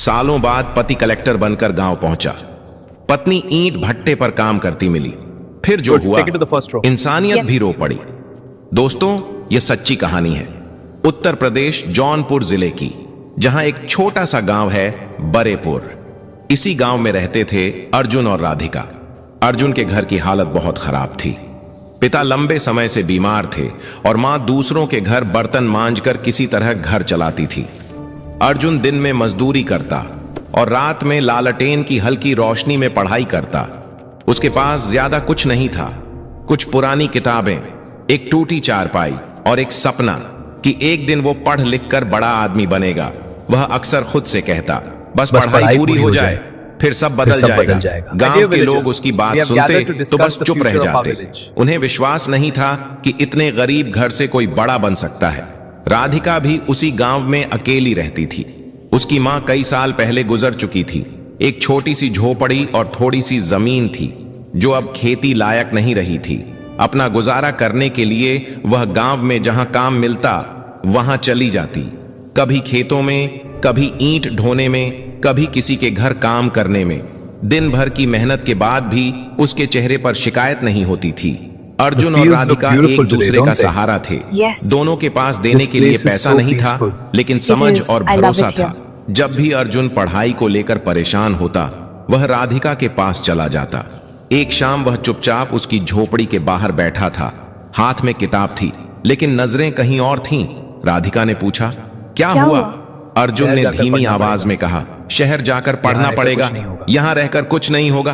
सालों बाद पति कलेक्टर बनकर गांव पहुंचा। पत्नी ईंट भट्टे पर काम करती मिली। फिर जो हुआ, इंसानियत भी रो पड़ी। दोस्तों, यह सच्ची कहानी है उत्तर प्रदेश जौनपुर जिले की, जहां एक छोटा सा गांव है बरेपुर। इसी गांव में रहते थे अर्जुन और राधिका। अर्जुन के घर की हालत बहुत खराब थी। पिता लंबे समय से बीमार थे और मां दूसरों के घर बर्तन मांजकर किसी तरह घर चलाती थी। अर्जुन दिन में मजदूरी करता और रात में लालटेन की हल्की रोशनी में पढ़ाई करता। उसके पास ज्यादा कुछ नहीं था, कुछ पुरानी किताबें, एक टूटी चारपाई और एक सपना कि एक दिन वो पढ़ लिख कर बड़ा आदमी बनेगा। वह अक्सर खुद से कहता, बस पढ़ाई पूरी हो जाए, फिर सब बदल जाएगा। गांव के लोग उसकी बात सुनते तो बस चुप रह जाते। उन्हें विश्वास नहीं था कि इतने गरीब घर से कोई बड़ा बन सकता है। राधिका भी उसी गांव में अकेली रहती थी। उसकी मां कई साल पहले गुजर चुकी थी। एक छोटी सी झोपड़ी और थोड़ी सी जमीन थी जो अब खेती लायक नहीं रही थी। अपना गुजारा करने के लिए वह गांव में जहां काम मिलता वहां चली जाती। कभी खेतों में, कभी ईंट ढोने में, कभी किसी के घर काम करने में। दिन भर की मेहनत के बाद भी उसके चेहरे पर शिकायत नहीं होती थी। अर्जुन और राधिका एक दूसरे का सहारा थे। दोनों के पास देने के लिए पैसा नहीं था, लेकिन समझ और भरोसा था। जब भी अर्जुन पढ़ाई को लेकर परेशान होता, वह राधिका के पास चला जाता। एक शाम वह चुपचाप उसकी झोपड़ी के बाहर बैठा था। हाथ में किताब थी, लेकिन नजरें कहीं और थीं। राधिका ने पूछा, क्या हुआ? अर्जुन ने धीमी आवाज में कहा, शहर जाकर पढ़ना पड़ेगा, यहां रहकर कुछ नहीं होगा।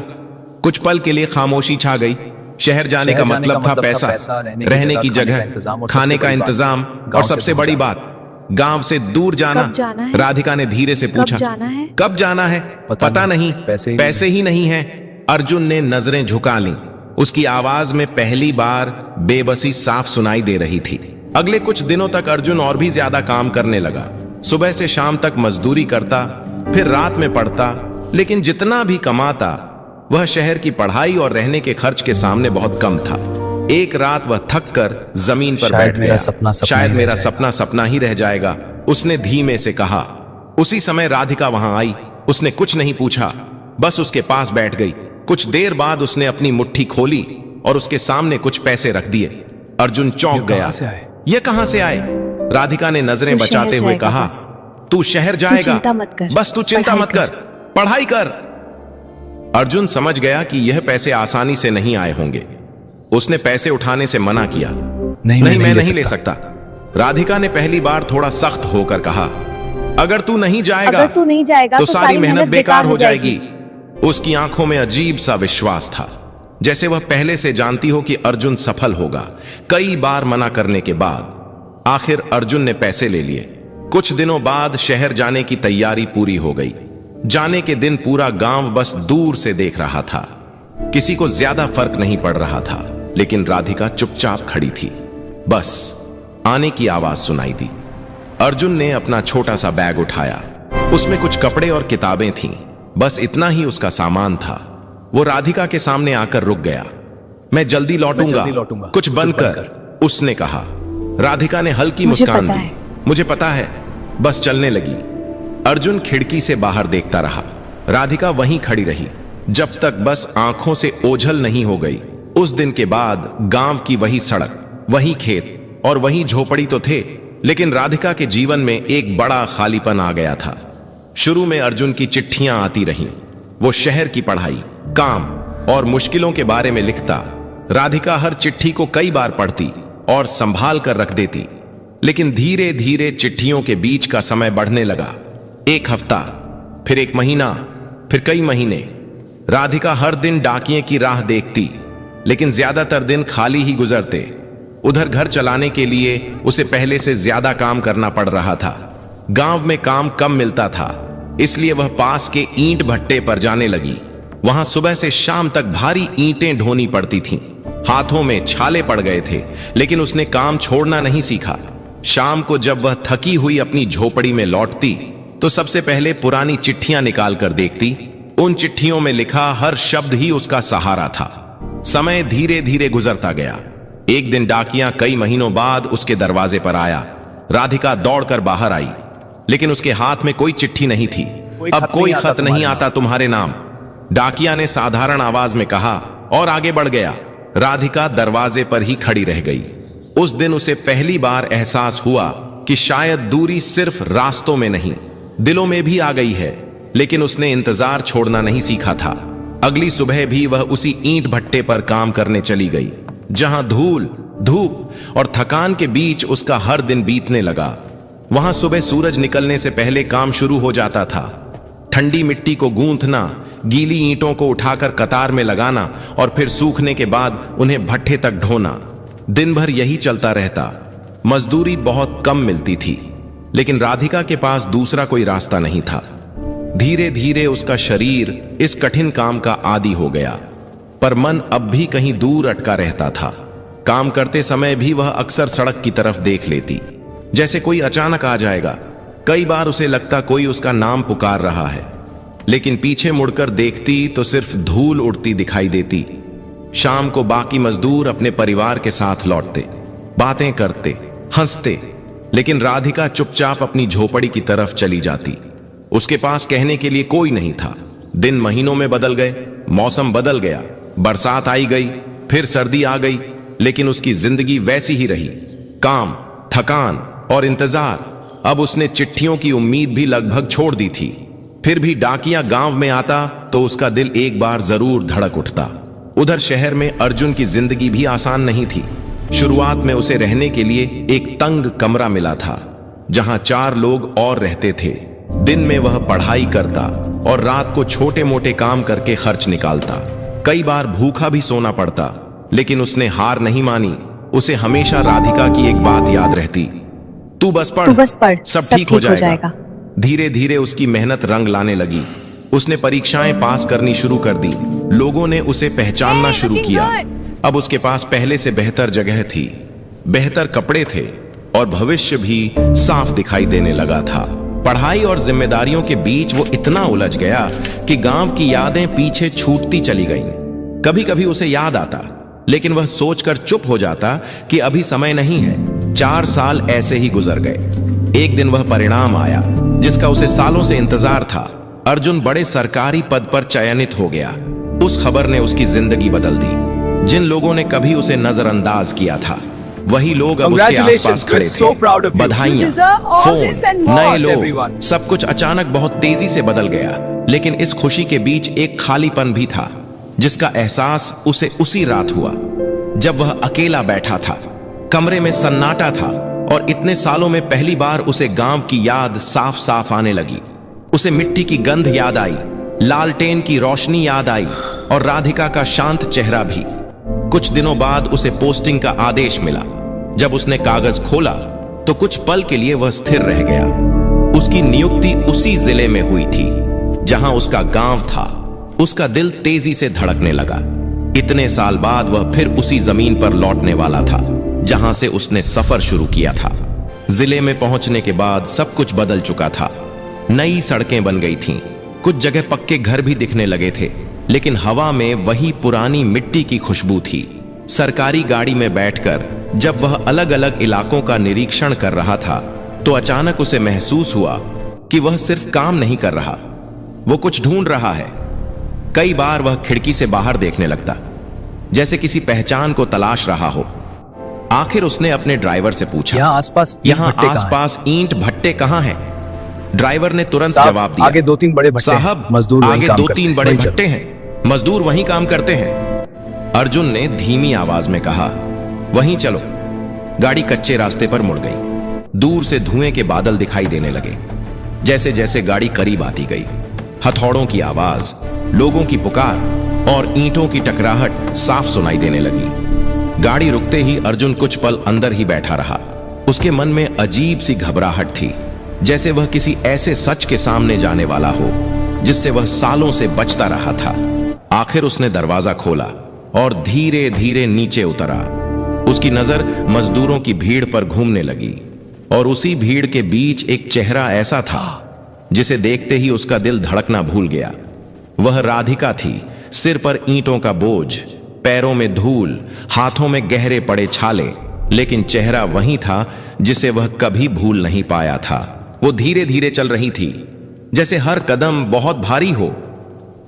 कुछ पल के लिए खामोशी छा गई। शहर जाने का मतलब था पैसा, रहने की जगह, खाने का इंतजाम और सबसे बड़ी बात, गांव से दूर जाना। राधिका ने धीरे से पूछा, कब जाना है? पता नहीं, पैसे ही नहीं है। अर्जुन ने नजरें झुका लीं। उसकी आवाज में पहली बार बेबसी साफ सुनाई दे रही थी। अगले कुछ दिनों तक अर्जुन और भी ज्यादा काम करने लगा। सुबह से शाम तक मजदूरी करता, फिर रात में पढ़ता, लेकिन जितना भी कमाता वह शहर की पढ़ाई और रहने के खर्च के सामने बहुत कम था। एक रात वह थक कर जमीन पर बैठ गया। शायद मेरा सपना सपना ही रह जाएगा, उसने धीमे से कहा। उसी समय राधिका वहां आई। उसने कुछ नहीं पूछा, बस उसके पास बैठ गई। कुछ देर बाद उसने अपनी मुट्ठी खोली और उसके सामने कुछ पैसे रख दिए। अर्जुन चौंक गया। ये कहां से आए? राधिका ने नजरें बचाते हुए कहा, तू शहर जाएगा, बस तू चिंता मत कर, पढ़ाई कर। अर्जुन समझ गया कि यह पैसे आसानी से नहीं आए होंगे। उसने पैसे उठाने से मना किया। नहीं, मैं नहीं ले सकता। राधिका ने पहली बार थोड़ा सख्त होकर कहा, अगर तू नहीं जाएगा तो सारी मेहनत बेकार हो जाएगी। उसकी आंखों में अजीब सा विश्वास था, जैसे वह पहले से जानती हो कि अर्जुन सफल होगा। कई बार मना करने के बाद आखिर अर्जुन ने पैसे ले लिए। कुछ दिनों बाद शहर जाने की तैयारी पूरी हो गई। जाने के दिन पूरा गांव बस दूर से देख रहा था। किसी को ज्यादा फर्क नहीं पड़ रहा था, लेकिन राधिका चुपचाप खड़ी थी। बस आने की आवाज सुनाई दी। अर्जुन ने अपना छोटा सा बैग उठाया। उसमें कुछ कपड़े और किताबें थीं। बस इतना ही उसका सामान था। वो राधिका के सामने आकर रुक गया। मैं जल्दी लौटूंगा, कुछ बंद कर, उसने कहा। राधिका ने हल्की मुस्कान दी। मुझे पता है, बस चलने लगी। अर्जुन खिड़की से बाहर देखता रहा। राधिका वहीं खड़ी रही, जब तक बस आंखों से ओझल नहीं हो गई। उस दिन के बाद गांव की वही सड़क, वही खेत और वही झोपड़ी तो थे, लेकिन राधिका के जीवन में एक बड़ा खालीपन आ गया था। शुरू में अर्जुन की चिट्ठियां आती रहीं। वो शहर की पढ़ाई, काम और मुश्किलों के बारे में लिखता। राधिका हर चिट्ठी को कई बार पढ़ती और संभाल कर रख देती। लेकिन धीरे धीरे चिट्ठियों के बीच का समय बढ़ने लगा। एक हफ्ता, फिर एक महीना, फिर कई महीने। राधिका हर दिन डाकिये की राह देखती, लेकिन ज्यादातर दिन खाली ही गुजरते। उधर घर चलाने के लिए उसे पहले से ज्यादा काम करना पड़ रहा था। गांव में काम कम मिलता था, इसलिए वह पास के ईंट भट्टे पर जाने लगी। वहां सुबह से शाम तक भारी ईंटें ढोनी पड़ती थीं। हाथों में छाले पड़ गए थे, लेकिन उसने काम छोड़ना नहीं सीखा। शाम को जब वह थकी हुई अपनी झोपड़ी में लौटती, तो सबसे पहले पुरानी चिट्ठियां निकाल कर देखती। उन चिट्ठियों में लिखा हर शब्द ही उसका सहारा था। समय धीरे धीरे गुजरता गया। एक दिन डाकिया कई महीनों बाद उसके दरवाजे पर आया। राधिका दौड़कर बाहर आई, लेकिन उसके हाथ में कोई चिट्ठी नहीं थी। अब कोई खत नहीं आता तुम्हारे नाम, डाकिया ने साधारण आवाज में कहा और आगे बढ़ गया। राधिका दरवाजे पर ही खड़ी रह गई। उस दिन उसे पहली बार एहसास हुआ कि शायद दूरी सिर्फ रास्तों में नहीं, दिलों में भी आ गई है। लेकिन उसने इंतजार छोड़ना नहीं सीखा था। अगली सुबह भी वह उसी ईंट भट्टे पर काम करने चली गई, जहां धूल, धूप और थकान के बीच उसका हर दिन बीतने लगा। वहां सुबह सूरज निकलने से पहले काम शुरू हो जाता था। ठंडी मिट्टी को गूंथना, गीली ईंटों को उठाकर कतार में लगाना और फिर सूखने के बाद उन्हें भट्ठे तक ढोना। दिन भर यही चलता रहता। मजदूरी बहुत कम मिलती थी, लेकिन राधिका के पास दूसरा कोई रास्ता नहीं था। धीरे धीरे उसका शरीर इस कठिन काम का आदी हो गया, पर मन अब भी कहीं दूर अटका रहता था। काम करते समय भी वह अक्सर सड़क की तरफ देख लेती, जैसे कोई अचानक आ जाएगा। कई बार उसे लगता कोई उसका नाम पुकार रहा है, लेकिन पीछे मुड़कर देखती तो सिर्फ धूल उड़ती दिखाई देती। शाम को बाकी मजदूर अपने परिवार के साथ लौटते, बातें करते, हंसते, लेकिन राधिका चुपचाप अपनी झोपड़ी की तरफ चली जाती। उसके पास कहने के लिए कोई नहीं था। दिन महीनों में बदल गए, मौसम बदल गया, बरसात आई गई, फिर सर्दी आ गई, लेकिन उसकी जिंदगी वैसी ही रही। काम, थकान और इंतजार। अब उसने चिट्ठियों की उम्मीद भी लगभग छोड़ दी थी। फिर भी डाकिया गांव में आता तो उसका दिल एक बार जरूर धड़क उठता। उधर शहर में अर्जुन की जिंदगी भी आसान नहीं थी। शुरुआत में उसे रहने के लिए एक तंग कमरा मिला था, जहां 4 लोग और रहते थे। दिन में वह पढ़ाई करता और रात को छोटे मोटे काम करके खर्च निकालता। कई बार भूखा भी सोना पड़ता, लेकिन उसने हार नहीं मानी। उसे हमेशा राधिका की एक बात याद रहती, तू बस पढ़, सब ठीक हो जाएगा। धीरे धीरे उसकी मेहनत रंग लाने लगी। उसने परीक्षाएं पास करनी शुरू कर दी। लोगों ने उसे पहचानना शुरू किया। अब उसके पास पहले से बेहतर जगह थी, बेहतर कपड़े थे और भविष्य भी साफ दिखाई देने लगा था। पढ़ाई और जिम्मेदारियों के बीच वो इतना उलझ गया कि गांव की यादें पीछे छूटती चली गईं। कभी कभी उसे याद आता, लेकिन वह सोचकर चुप हो जाता कि अभी समय नहीं है। 4 साल ऐसे ही गुजर गए। एक दिन वह परिणाम आया जिसका उसे सालों से इंतजार था। अर्जुन बड़े सरकारी पद पर चयनित हो गया। उस खबर ने उसकी जिंदगी बदल दी। जिन लोगों ने कभी उसे नजरअंदाज किया था, वही लोग अब उसके आसपास खड़े थे। बधाइयां, फोन, नए लोग, सब कुछ अचानक बहुत तेजी से बदल गया। लेकिन इस खुशी के बीच एक खालीपन भी था, जिसका एहसास उसे उसी रात हुआ जब वह अकेला बैठा था। कमरे में सन्नाटा था और इतने सालों में पहली बार उसे गांव की याद साफ साफ आने लगी। उसे मिट्टी की गंध याद आई, लालटेन की रोशनी याद आई और राधिका का शांत चेहरा भी। कुछ दिनों बाद उसे पोस्टिंग का आदेश मिला। जब उसने कागज खोला तो कुछ पल के लिए वह स्थिर रह गया। उसकी नियुक्ति उसी जिले में हुई थी जहां उसका गांव था। उसका दिल तेजी से धड़कने लगा। इतने साल बाद वह फिर उसी जमीन पर लौटने वाला था जहां से उसने सफर शुरू किया था। जिले में पहुंचने के बाद सब कुछ बदल चुका था। नई सड़कें बन गई थीं, कुछ जगह पक्के घर भी दिखने लगे थे, लेकिन हवा में वही पुरानी मिट्टी की खुशबू थी। सरकारी गाड़ी में बैठकर जब वह अलग अलग इलाकों का निरीक्षण कर रहा था, तो अचानक उसे महसूस हुआ कि वह सिर्फ काम नहीं कर रहा, वो कुछ ढूंढ रहा है। कई बार वह खिड़की से बाहर देखने लगता, जैसे किसी पहचान को तलाश रहा हो। आखिर उसने अपने ड्राइवर से पूछा, यहाँ आसपास ईंट भट्टे कहाँ हैं? ड्राइवर ने तुरंत जवाब दिया, आगे 2-3 बड़े भट्टे हैं। साहब, मजदूर आगे 2-3 बड़े भट्टे हैं, मजदूर वहीं काम करते हैं। अर्जुन ने धीमी आवाज में कहा, वहीं चलो। गाड़ी कच्चे रास्ते पर मुड़ गई। दूर से धुएं के बादल दिखाई देने लगे। जैसे जैसे गाड़ी करीब आती गई, हथौड़ों की आवाज, लोगों की पुकार और ईंटों की टकराहट साफ सुनाई देने लगी। गाड़ी रुकते ही अर्जुन कुछ पल अंदर ही बैठा रहा। उसके मन में अजीब सी घबराहट थी, जैसे वह किसी ऐसे सच के सामने जाने वाला हो जिससे वह सालों से बचता रहा था। आखिर उसने दरवाजा खोला और धीरे धीरे नीचे उतरा। उसकी नजर मजदूरों की भीड़ पर घूमने लगी और उसी भीड़ के बीच एक चेहरा ऐसा था जिसे देखते ही उसका दिल धड़कना भूल गया। वह राधिका थी। सिर पर ईंटों का बोझ, पैरों में धूल, हाथों में गहरे पड़े छाले, लेकिन चेहरा वही था जिसे वह कभी भूल नहीं पाया था। वो धीरे धीरे चल रही थी, जैसे हर कदम बहुत भारी हो।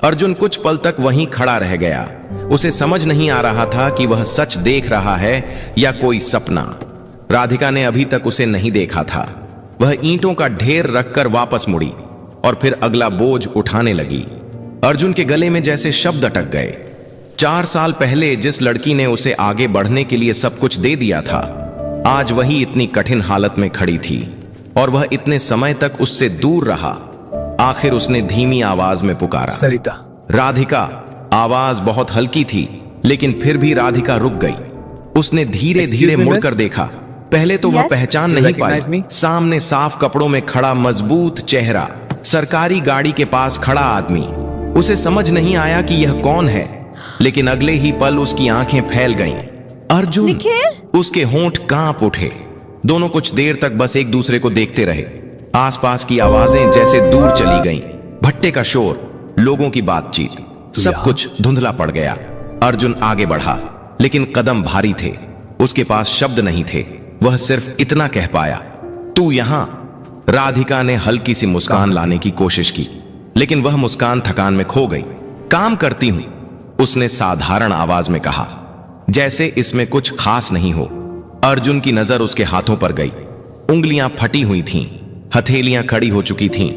अर्जुन कुछ पल तक वहीं खड़ा रह गया। उसे समझ नहीं आ रहा था कि वह सच देख रहा है या कोई सपना। राधिका ने अभी तक उसे नहीं देखा था। वह ईंटों का ढेर रखकर वापस मुड़ी और फिर अगला बोझ उठाने लगी। अर्जुन के गले में जैसे शब्द अटक गए। 4 साल पहले जिस लड़की ने उसे आगे बढ़ने के लिए सब कुछ दे दिया था, आज वही इतनी कठिन हालत में खड़ी थी और वह इतने समय तक उससे दूर रहा। आखिर उसने धीमी आवाज में पुकारा, सरिता। राधिका। आवाज बहुत हल्की थी, लेकिन फिर भी राधिका रुक गई। उसने धीरे धीरे मुड़कर देखा। पहले तो वह पहचान नहीं पाई। सामने साफ कपड़ों में खड़ा मजबूत चेहरा, सरकारी गाड़ी के पास खड़ा आदमी। उसे समझ नहीं आया कि यह कौन है, लेकिन अगले ही पल उसकी आंखें फैल गईं। अर्जुन! उसके होंठ कांप उठे। दोनों कुछ देर तक बस एक दूसरे को देखते रहे। आसपास की आवाजें जैसे दूर चली गईं। भट्टे का शोर, लोगों की बातचीत, सब कुछ धुंधला पड़ गया। अर्जुन आगे बढ़ा, लेकिन कदम भारी थे। उसके पास शब्द नहीं थे। वह सिर्फ इतना कह पाया, तू यहां। राधिका ने हल्की सी मुस्कान लाने की कोशिश की, लेकिन वह मुस्कान थकान में खो गई। काम करती हूं, उसने साधारण आवाज में कहा, जैसे इसमें कुछ खास नहीं हो। अर्जुन की नजर उसके हाथों पर गई। उंगलियां फटी हुई थीं, हथेलियां खड़ी हो चुकी थीं।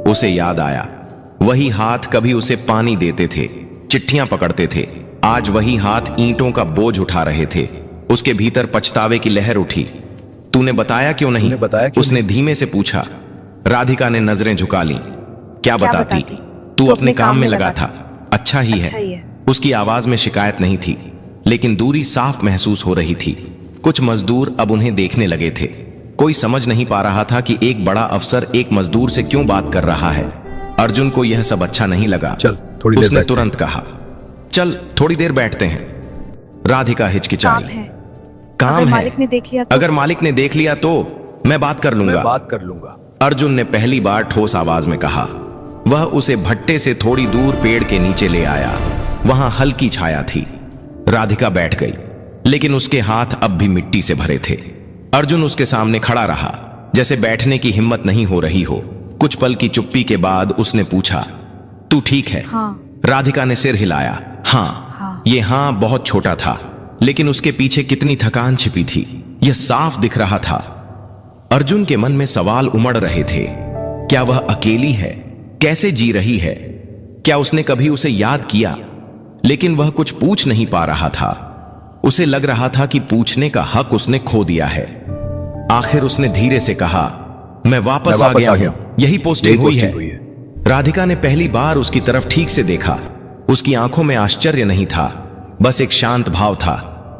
उसे याद आया, वही हाथ कभी उसे पानी देते थे, चिट्ठियां पकड़ते थे। आज वही हाथ ईंटों का बोझ उठा रहे थे। उसके भीतर पछतावे की लहर उठी। तूने बताया क्यों नहीं? उसने धीमे से पूछा। राधिका ने नजरें झुका ली। क्या बताती? तू अपने काम में लगा था। अच्छा ही है। उसकी आवाज में शिकायत नहीं थी, लेकिन दूरी साफ महसूस हो रही थी। कुछ मजदूर अब उन्हें देखने लगे थे। कोई समझ नहीं पा रहा था कि एक बड़ा अफसर एक मजदूर से क्यों बात कर रहा है। अर्जुन को यह सब अच्छा नहीं लगा। चल थोड़ी देर उसने तुरंत कहा, चल थोड़ी देर बैठते हैं। राधिका हिचकिचाई। काम है। मालिक ने देख लिया तो? अगर मालिक ने देख लिया तो मैं बात कर लूंगा। अर्जुन ने पहली बार ठोस आवाज में कहा। वह उसे भट्टे से थोड़ी दूर पेड़ के नीचे ले आया। वहां हल्की छाया थी। राधिका बैठ गई, लेकिन उसके हाथ अब भी मिट्टी से भरे थे। अर्जुन उसके सामने खड़ा रहा, जैसे बैठने की हिम्मत नहीं हो रही हो। कुछ पल की चुप्पी के बाद उसने पूछा, तू ठीक है? हाँ। राधिका ने सिर हिलाया। हाँ। ये हाँ बहुत छोटा था, लेकिन उसके पीछे कितनी थकान छिपी थी, यह साफ दिख रहा था। अर्जुन के मन में सवाल उमड़ रहे थे। क्या वह अकेली है? कैसे जी रही है? क्या उसने कभी उसे याद किया? लेकिन वह कुछ पूछ नहीं पा रहा था। उसे लग रहा था कि पूछने का हक उसने खो दिया है। आखिर उसने धीरे से कहा, मैं वापस आ गया हूं। यही पोस्टिंग हुई है। राधिका ने पहली बार उसकी तरफ ठीक से देखा। उसकी आंखों में आश्चर्य नहीं था, बस एक शांत भाव था।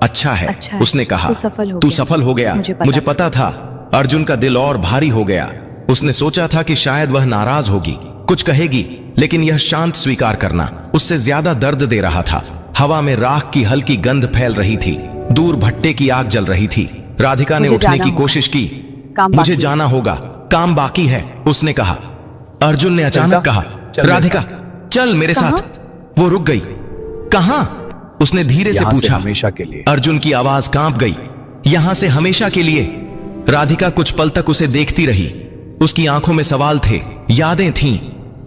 अच्छा है, उसने कहा। तू सफल हो गया। मुझे पता था। अर्जुन का दिल और भारी हो गया। उसने सोचा था कि शायद वह नाराज होगी, कुछ कहेगी, लेकिन यह शांत स्वीकार करना उससे ज्यादा दर्द दे रहा था। हवा में राख की हल्की गंध फैल रही थी। दूर भट्टे की आग जल रही थी। राधिका ने उठने की कोशिश की। मुझे जाना होगा, काम बाकी है, उसने कहा। अर्जुन ने अचानक कहा, राधिका चल मेरे साथ। वो रुक गई। कहां? उसने धीरे से पूछा। हमेशा के लिए। अर्जुन की आवाज कांप गई। यहां से हमेशा के लिए? राधिका कुछ पल तक उसे देखती रही। उसकी आंखों में सवाल थे, यादें थीं,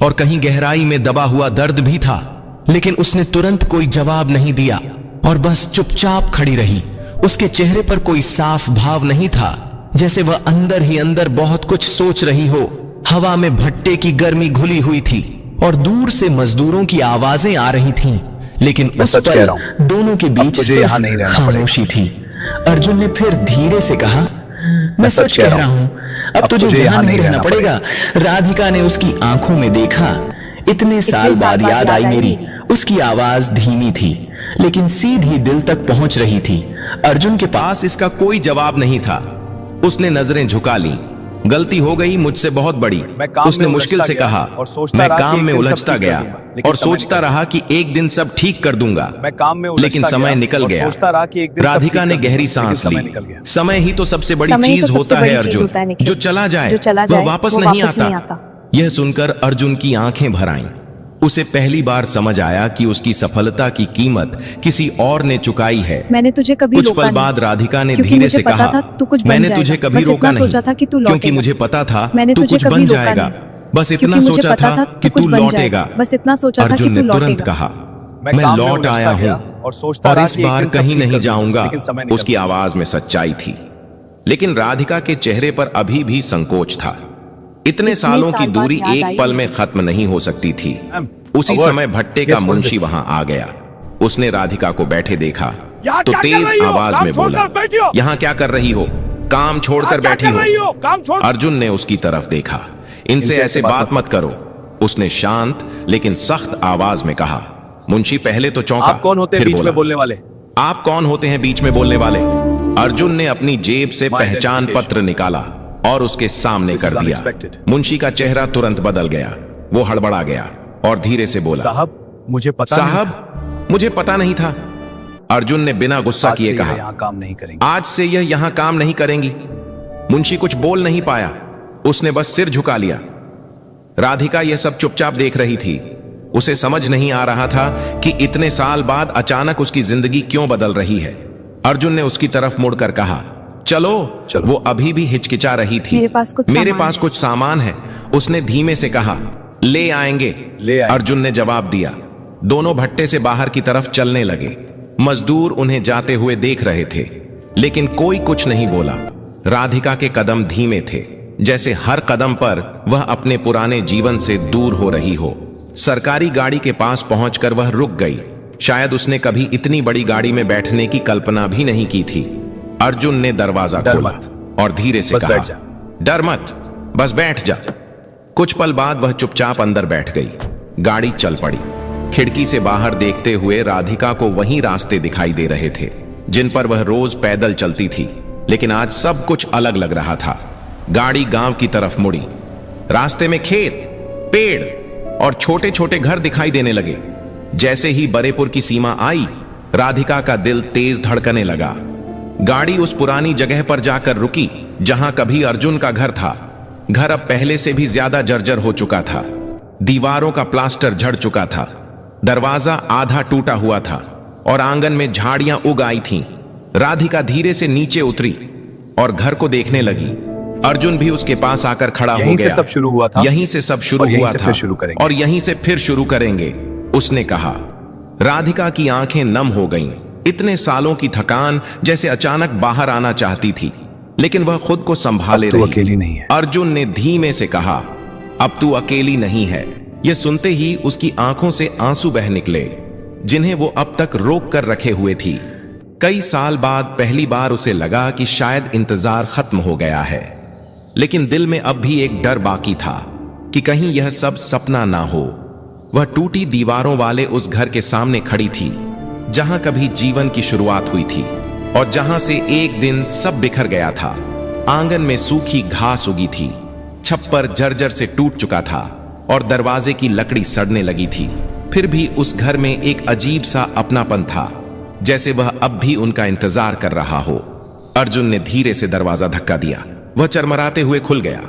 और कहीं गहराई में दबा हुआ दर्द भी था। लेकिन उसने तुरंत कोई जवाब नहीं दिया और बस चुपचाप खड़ी रही। उसके चेहरे पर कोई साफ भाव नहीं था, जैसे वह अंदर ही अंदर बहुत कुछ सोच रही हो। हवा में भट्टे की गर्मी घुली हुई थी और दूर से मजदूरों की आवाजें आ रही थीं, लेकिन उस पल दोनों के बीच सिर्फ खामोशी थी। अर्जुन ने फिर धीरे से कहा, मैं सच कह रहा हूं, अब तुझे यहां नहीं रहना पड़ेगा। राधिका ने उसकी आंखों में देखा। इतने साल बाद याद आई मेरी। उसकी आवाज धीमी थी, लेकिन सीधी दिल तक पहुंच रही थी। अर्जुन के पास इसका कोई जवाब नहीं था। उसने नजरें झुका ली। गलती हो गई मुझसे बहुत बड़ी, उसने मुश्किल से कहा। मैं काम में उलझता गया और सोचता रहा कि एक दिन सब ठीक कर दूंगा, लेकिन समय निकल गया। राधिका ने गहरी सांस ली। समय ही तो सबसे बड़ी चीज होता है अर्जुन, जो चला जाए वह वापस नहीं आता। यह सुनकर अर्जुन की आंखें भर आईं। उसे पहली बार समझ आया कि उसकी सफलता की कीमत किसी और ने चुकाई है। मैंने तुझे कभी कुछ पल बाद राधिका ने धीरे से कहा, मैंने तुझे कभी रोका नहीं, क्योंकि मुझे पता था तू कुछ बन जाएगा। बस इतना सोचा था कि तू लौटेगा। बस इतना सोचा था कि अर्जुन तू ने तुरंत लौटेगा। कहा, मैं लौट आया हूं और इस बार कहीं नहीं जाऊंगा। उसकी आवाज में सच्चाई थी, लेकिन राधिका के चेहरे पर अभी भी संकोच था। इतने सालों की दूरी एक पल में खत्म नहीं हो सकती थी। उसी समय भट्टे का मुंशी वहां आ गया। उसने राधिका को बैठे देखा तो तेज आवाज में बोला, यहाँ क्या कर रही हो? काम छोड़कर बैठी हो? अर्जुन ने उसकी तरफ देखा। इनसे ऐसे बात मत करो, उसने शांत लेकिन सख्त आवाज में कहा। मुंशी पहले तो चौंका, आप कौन होते हैं बीच में बोलने वाले? आप कौन होते हैं बीच में बोलने वाले? अर्जुन ने अपनी जेब से पहचान पत्र निकाला और उसके सामने कर दिया। मुंशी का चेहरा तुरंत बदल गया। वो हड़बड़ा गया और धीरे से बोला, साहब मुझे पता नहीं था। अर्जुन ने बिना गुस्सा किए कहा, यहाँ काम नहीं करेंगे। आज से यह यहां काम नहीं करेंगी। मुंशी कुछ बोल नहीं पाया, उसने बस सिर झुका लिया। राधिका यह सब चुपचाप देख रही थी। उसे समझ नहीं आ रहा था कि इतने साल बाद अचानक उसकी जिंदगी क्यों बदल रही है। अर्जुन ने उसकी तरफ मुड़कर कहा, चलो। वो अभी भी हिचकिचा रही थी। मेरे पास कुछ सामान है, उसने धीमे से कहा। ले आएंगे। अर्जुन ने जवाब दिया। दोनों भट्टे से बाहर की तरफ चलने लगे। मजदूर उन्हें जाते हुए देख रहे थे, लेकिन कोई कुछ नहीं बोला। राधिका के कदम धीमे थे, जैसे हर कदम पर वह अपने पुराने जीवन से दूर हो रही हो। सरकारी गाड़ी के पास पहुंचकर वह रुक गई। शायद उसने कभी इतनी बड़ी गाड़ी में बैठने की कल्पना भी नहीं की थी। अर्जुन ने दरवाजा खोला और धीरे से कहा, डर मत, बस बैठ जा। कुछ पल बाद वह चुपचाप अंदर बैठ गई। गाड़ी चल पड़ी। खिड़की से बाहर देखते हुए राधिका को वही रास्ते दिखाई दे रहे थे जिन पर वह रोज पैदल चलती थी, लेकिन आज सब कुछ अलग लग रहा था। गाड़ी गांव की तरफ मुड़ी। रास्ते में खेत, पेड़ और छोटे छोटे घर दिखाई देने लगे। जैसे ही बरेपुर की सीमा आई, राधिका का दिल तेज धड़कने लगा। गाड़ी उस पुरानी जगह पर जाकर रुकी जहां कभी अर्जुन का घर था। घर अब पहले से भी ज्यादा जर्जर हो चुका था। दीवारों का प्लास्टर झड़ चुका था, दरवाजा आधा टूटा हुआ था और आंगन में झाड़ियां उग आई थीं। राधिका धीरे से नीचे उतरी और घर को देखने लगी। अर्जुन भी उसके पास आकर खड़ा हो गया। यहीं से सब शुरू हुआ था, यहीं से सब शुरू हुआ था और यहीं से फिर शुरू करेंगे, उसने कहा। राधिका की आंखें नम हो गईं। इतने सालों की थकान जैसे अचानक बाहर आना चाहती थी, लेकिन वह खुद को संभाले रही। अकेली नहीं है। अर्जुन ने धीमे से कहा, अब तू अकेली नहीं है। यह सुनते ही उसकी आंखों से आंसू बह निकले, जिन्हें वो अब तक रोक कर रखे हुए थी। कई साल बाद पहली बार उसे लगा कि शायद इंतजार खत्म हो गया है, लेकिन दिल में अब भी एक डर बाकी था कि कहीं यह सब सपना ना हो। वह टूटी दीवारों वाले उस घर के सामने खड़ी थी जहां कभी जीवन की शुरुआत हुई थी और जहां से एक दिन सब बिखर गया था। आंगन में सूखी घास उगी थी, छप्पर जर्जर से टूट चुका था और दरवाजे की लकड़ी सड़ने लगी थी। फिर भी उस घर में एक अजीब सा अपनापन था, जैसे वह अब भी उनका इंतजार कर रहा हो। अर्जुन ने धीरे से दरवाजा धक्का दिया। वह चरमराते हुए खुल गया।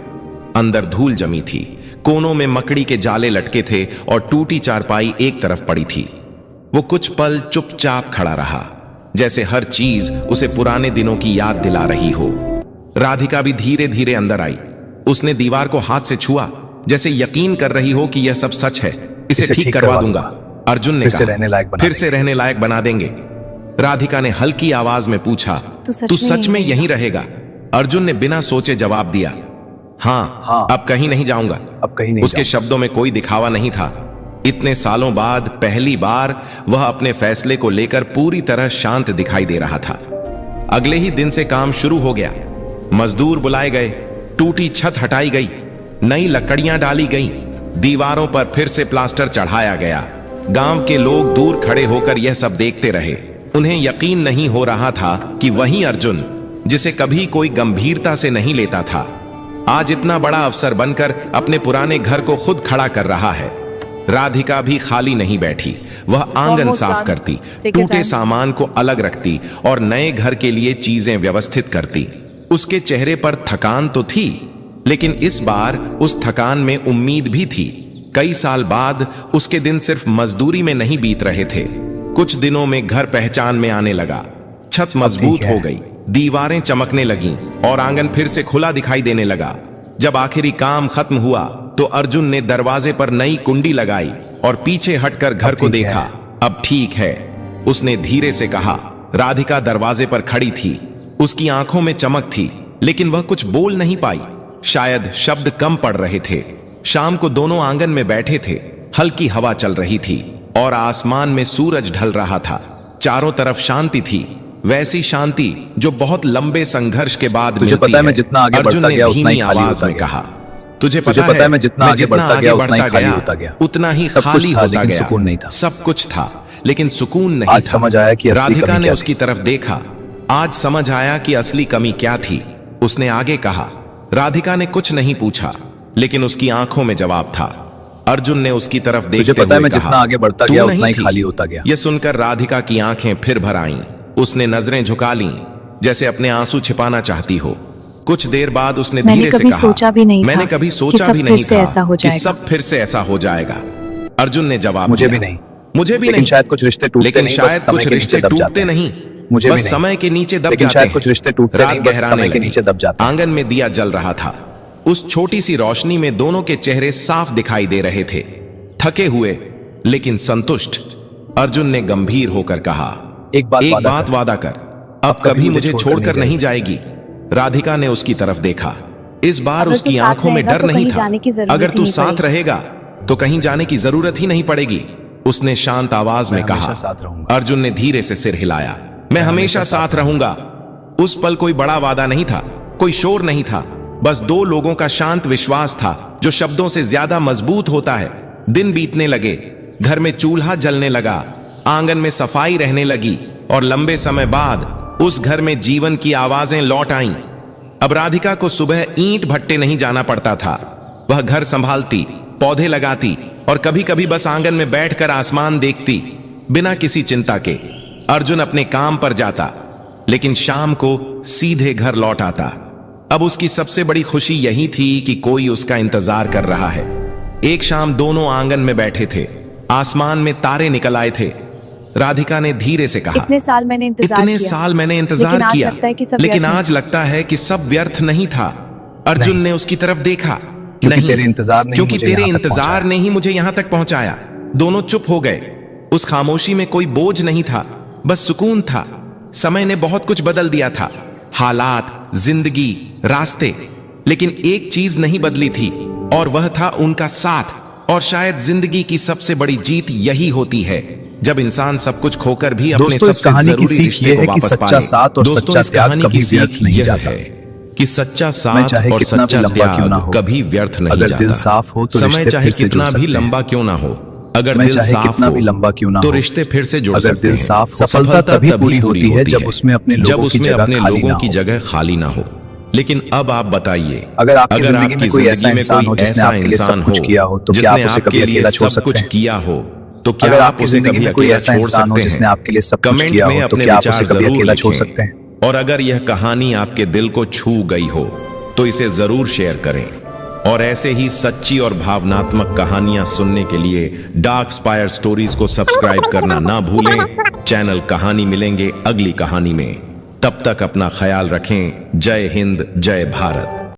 अंदर धूल जमी थी, कोनों में मकड़ी के जाले लटके थे और टूटी चारपाई एक तरफ पड़ी थी। वो कुछ पल चुपचाप खड़ा रहा, जैसे हर चीज उसे पुराने दिनों की याद दिला रही हो। राधिका भी धीरे धीरे अंदर आई। उसने दीवार को हाथ से छुआ, जैसे यकीन कर रही हो कि यह सब सच है। इसे ठीक करवा दूंगा, अर्जुन ने कहा। फिर से रहने लायक बना देंगे। राधिका ने हल्की आवाज में पूछा, तू सच में यहीं रहेगा? अर्जुन ने बिना सोचे जवाब दिया, हाँ, अब कहीं नहीं जाऊंगा। अब कहीं नहीं। उसके शब्दों में कोई दिखावा नहीं था। इतने सालों बाद पहली बार वह अपने फैसले को लेकर पूरी तरह शांत दिखाई दे रहा था। अगले ही दिन से काम शुरू हो गया। मजदूर बुलाए गए, टूटी छत हटाई गई, नई लकड़ियां डाली गईं, दीवारों पर फिर से प्लास्टर चढ़ाया गया। गांव के लोग दूर खड़े होकर यह सब देखते रहे। उन्हें यकीन नहीं हो रहा था कि वही अर्जुन, जिसे कभी कोई गंभीरता से नहीं लेता था, आज इतना बड़ा अफसर बनकर अपने पुराने घर को खुद खड़ा कर रहा है। राधिका भी खाली नहीं बैठी। वह आंगन साफ करती, टूटे सामान को अलग रखती और नए घर के लिए चीजें व्यवस्थित करती। उसके चेहरे पर थकान तो थी, लेकिन इस बार उस थकान में उम्मीद भी थी। कई साल बाद उसके दिन सिर्फ मजदूरी में नहीं बीत रहे थे। कुछ दिनों में घर पहचान में आने लगा। छत मजबूत हो गई, दीवारें चमकने लगीं और आंगन फिर से खुला दिखाई देने लगा। जब आखिरी काम खत्म हुआ तो अर्जुन ने दरवाजे पर नई कुंडी लगाई और पीछे हटकर घर को देखा। अब ठीक है, उसने धीरे से कहा। राधिका दरवाजे पर खड़ी थी, उसकी आंखों में चमक थी, लेकिन वह कुछ बोल नहीं पाई। शायद शब्द कम पड़ रहे थे। शाम को दोनों आंगन में बैठे थे, हल्की हवा चल रही थी और आसमान में सूरज ढल रहा था। चारों तरफ शांति थी, वैसी शांति जो बहुत लंबे संघर्ष के बाद तुझे पता है मैं जितना आगे बढ़ता गया उतना ही खाली होता गया। कहा, तुझे पता है मैं जितना आगे बढ़ता गया उतना ही खाली होता गया। उतना ही खाली होता गया। सुकून नहीं था। सब कुछ था लेकिन सुकून नहीं आज समझ आया कि राधिका ने उसकी तरफ देखा। आज समझ आया कि असली कमी क्या थी। उसने आगे कहा। राधिका ने कुछ नहीं पूछा, लेकिन उसकी आंखों में जवाब था। अर्जुन ने उसकी तरफ देखते हुए कहा, मैं जितना आगे बढ़ता गया उतना ही खाली होता गया। यह सुनकर राधिका की आंखें फिर भर आईं। उसने नजरें झुका लीं, जैसे अपने आंसू छिपाना चाहती हो। कुछ देर बाद उसने धीरे से कहा, मैंने कभी सोचा भी नहीं था कि सब फिर से ऐसा हो जाएगा। अर्जुन ने जवाब मुझे दिया, भी नहीं, मुझे भी नहीं। शायद कुछ रिश्ते टूटते नहीं, शायद कुछ रिश्ते टूटते नहीं, मुझे बस समय के नीचे दब जाते हैं। कुछ रिश्ते टूटते नहीं, बस समय के नीचे दब जाते हैं। आंगन में दिया जल रहा था। उस छोटी सी रोशनी में दोनों के चेहरे साफ दिखाई दे रहे थे, थके हुए लेकिन संतुष्ट। अर्जुन ने गंभीर होकर कहा, एक बात वादा कर, अब कभी मुझे छोड़कर नहीं जाएगी। राधिका ने उसकी तरफ देखा। इस बार उसकी आंखों में डर नहीं था। अगर तू साथ रहेगा तो कहीं जाने की जरूरत ही नहीं पड़ेगी, उसने शांत आवाज में कहा। अर्जुन ने धीरे से सिर हिलाया। मैं हमेशा साथ रहूंगा। उस पल कोई बड़ा वादा नहीं था, कोई शोर नहीं था, बस दो लोगों का शांत विश्वास था जो शब्दों से ज्यादा मजबूत होता है। दिन बीतने लगे, घर में चूल्हा जलने लगा, आंगन में सफाई रहने लगी और लंबे समय बाद उस घर में जीवन की आवाजें लौट आईं। अब राधिका को सुबह ईंट भट्टे नहीं जाना पड़ता था। वह घर संभालती, पौधे लगाती और कभी कभी बस आंगन में बैठकर आसमान देखती, बिना किसी चिंता के। अर्जुन अपने काम पर जाता, लेकिन शाम को सीधे घर लौट आता। अब उसकी सबसे बड़ी खुशी यही थी कि कोई उसका इंतजार कर रहा है। एक शाम दोनों आंगन में बैठे थे, आसमान में तारे निकल आए थे। राधिका ने धीरे से कहा, इतने साल मैंने इंतजार किया, लेकिन आज लगता है कि सब व्यर्थ नहीं था। अर्जुन ने उसकी तरफ देखा। नहीं, क्योंकि तेरे इंतजार ने ही मुझे यहां तक पहुंचाया। दोनों चुप हो गए। उस खामोशी में कोई बोझ नहीं था, बस सुकून था। समय ने बहुत कुछ बदल दिया था, हालात, जिंदगी, रास्ते, लेकिन एक चीज नहीं बदली थी और वह था उनका साथ। और शायद जिंदगी की सबसे बड़ी जीत यही होती है, जब इंसान सब कुछ खोकर भी अपने सबसे जरूरी रिश्ते को वापस पाए। दोस्तों, इस कहानी की सीख यह है कि सच्चा साथ और सच्चा त्याग कभी व्यर्थ नहीं जाता। समय चाहे कितना भी लंबा क्यों ना हो, अगर दिल साफ हो तो रिश्ते फिर से जुड़ सकते हैं। सफलता तभी पूरी होती है जब उसमें अपने लोगों की जगह खाली ना हो। लेकिन अब आप बताइए, अगर आपकी जिंदगी में कोई ऐसा इंसान हो जिसने आपके लिए सब कुछ किया हो, तो क्या आप उसे कभी अकेला छोड़ सकते हैं? किया हो तो क्या आप उसे कभी अकेला छोड़ सकते हैं? जिसने आपके लिए सब कुछ किया हो, तो क्या आप उसे कभी अकेला छोड़ सकते हैं? और अगर यह कहानी आपके दिल को छू गई हो तो इसे जरूर शेयर करें। और ऐसे ही सच्ची और भावनात्मक कहानियां सुनने के लिए डार्क स्पायर स्टोरीज को सब्सक्राइब करना ना भूलें। चैनल कहानी मिलेंगे अगली कहानी में। तब तक अपना ख्याल रखें। जय हिंद, जय भारत।